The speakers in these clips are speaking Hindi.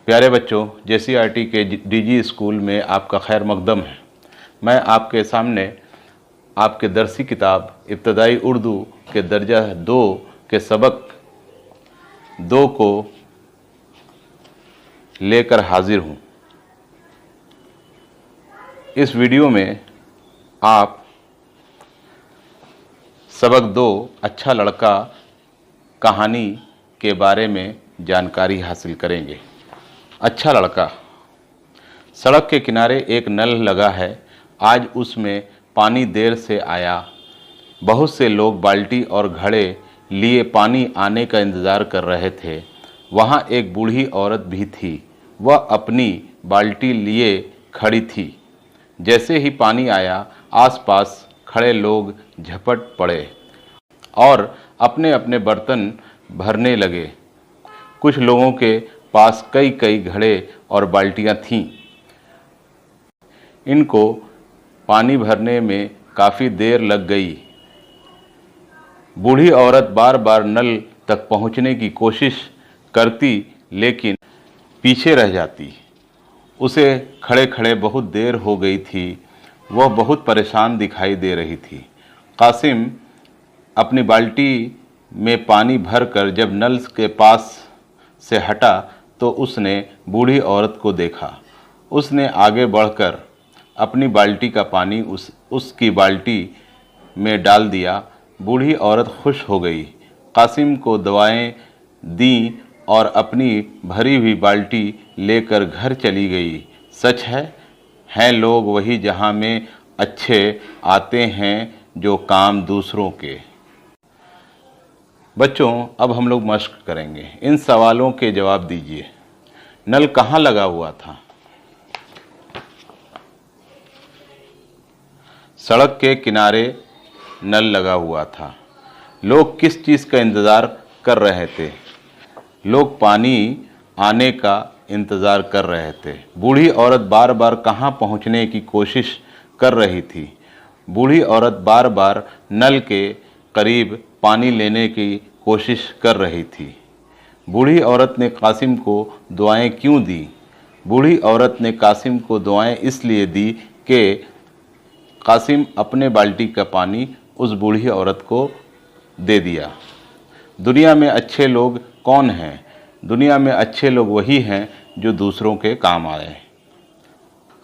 प्यारे बच्चों, JCRT के DG स्कूल में आपका खैर मकदम है। मैं आपके सामने आपके दरसी किताब इब्तदाई उर्दू के दर्जा 2 के सबक 2 को लेकर हाजिर हूँ। इस वीडियो में आप सबक 2 अच्छा लड़का कहानी के बारे में जानकारी हासिल करेंगे। अच्छा लड़का। सड़क के किनारे एक नल लगा है। आज उसमें पानी देर से आया। बहुत से लोग बाल्टी और घड़े लिए पानी आने का इंतज़ार कर रहे थे। वहाँ एक बूढ़ी औरत भी थी। वह अपनी बाल्टी लिए खड़ी थी। जैसे ही पानी आया, आसपास खड़े लोग झपट पड़े और अपने अपने बर्तन भरने लगे। कुछ लोगों के पास कई कई घड़े और बाल्टियां थीं। इनको पानी भरने में काफ़ी देर लग गई। बूढ़ी औरत बार बार नल तक पहुंचने की कोशिश करती, लेकिन पीछे रह जाती। उसे खड़े खड़े बहुत देर हो गई थी। वह बहुत परेशान दिखाई दे रही थी। कासिम अपनी बाल्टी में पानी भरकर जब नल के पास से हटा तो उसने बूढ़ी औरत को देखा। उसने आगे बढ़कर अपनी बाल्टी का पानी उसकी बाल्टी में डाल दिया। बूढ़ी औरत खुश हो गई, कासिम को दवाएं दी और अपनी भरी हुई बाल्टी लेकर घर चली गई। सच हैं लोग वही जहां में अच्छे आते हैं जो काम दूसरों के। बच्चों, अब हम लोग मश्क करेंगे। इन सवालों के जवाब दीजिए। नल कहाँ लगा हुआ था? सड़क के किनारे नल लगा हुआ था। लोग किस चीज़ का इंतज़ार कर रहे थे? लोग पानी आने का इंतज़ार कर रहे थे। बूढ़ी औरत बार बार कहाँ पहुँचने की कोशिश कर रही थी? बूढ़ी औरत बार बार नल के करीब पानी लेने की कोशिश कर रही थी। बूढ़ी औरत ने कासिम को दुआएं क्यों दी? बूढ़ी औरत ने कासिम को दुआएं इसलिए दी कि कासिम अपने बाल्टी का पानी उस बूढ़ी औरत को दे दिया। दुनिया में अच्छे लोग कौन हैं? दुनिया में अच्छे लोग वही हैं जो दूसरों के काम आए।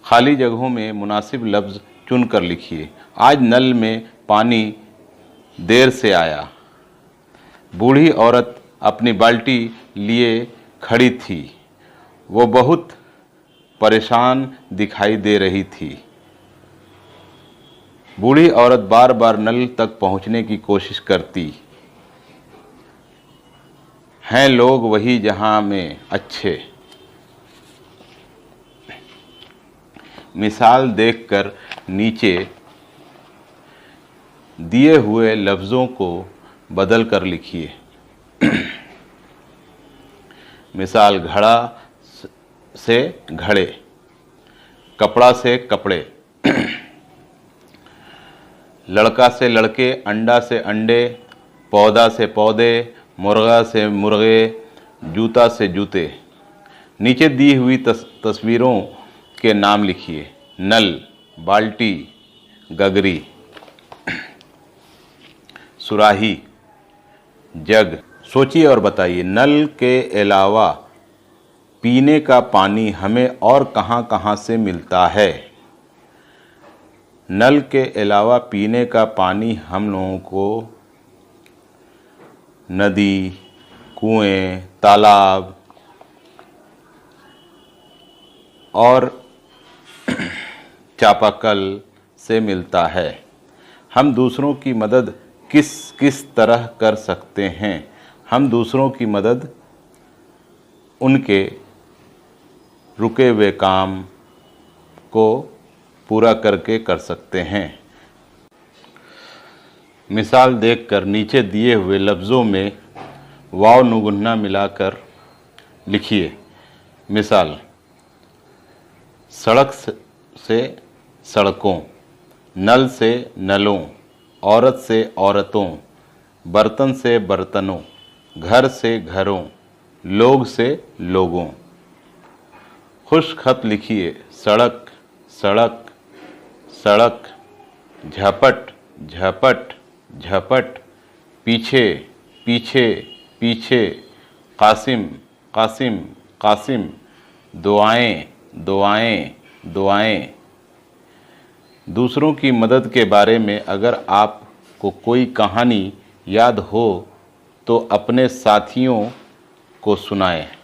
खाली जगहों में मुनासिब लफ्ज़ चुनकर लिखिए। आज नल में पानी देर से आया। बूढ़ी औरत अपनी बाल्टी लिए खड़ी थी। वो बहुत परेशान दिखाई दे रही थी। बूढ़ी औरत बार बार नल तक पहुंचने की कोशिश करती। हैं लोग वही जहां में अच्छे। मिसाल देखकर नीचे दिए हुए लफ्ज़ों को बदल कर लिखिए। मिसाल, घड़ा से घड़े, कपड़ा से कपड़े, लड़का से लड़के, अंडा से अंडे, पौधा से पौधे, मुर्गा से मुर्गे, जूता से जूते। नीचे दी हुई तस्वीरों के नाम लिखिए। नल, बाल्टी, गगरी, सुराही, जग। सोचिए और बताइए, नल के अलावा पीने का पानी हमें और कहाँ कहाँ से मिलता है? नल के अलावा पीने का पानी हम लोगों को नदी, कुएं, तालाब और चापाकल से मिलता है। हम दूसरों की मदद किस किस तरह कर सकते हैं? हम दूसरों की मदद उनके रुके हुए काम को पूरा करके कर सकते हैं। मिसाल देखकर नीचे दिए हुए लफ्ज़ों में वाव नुगुन्ना मिलाकर लिखिए। मिसाल, सड़क से सड़कों, नल से नलों, औरत से औरतों, बर्तन से बर्तनों, घर से घरों, लोग से लोगों। खुश खत लिखिए, सड़क सड़क सड़क, झपट झपट झपट, पीछे पीछे पीछे, कासिम कासिम कासिम, दुआएं दुआएं दुआएं। दूसरों की मदद के बारे में अगर आपको कोई कहानी याद हो तो अपने साथियों को सुनाएं।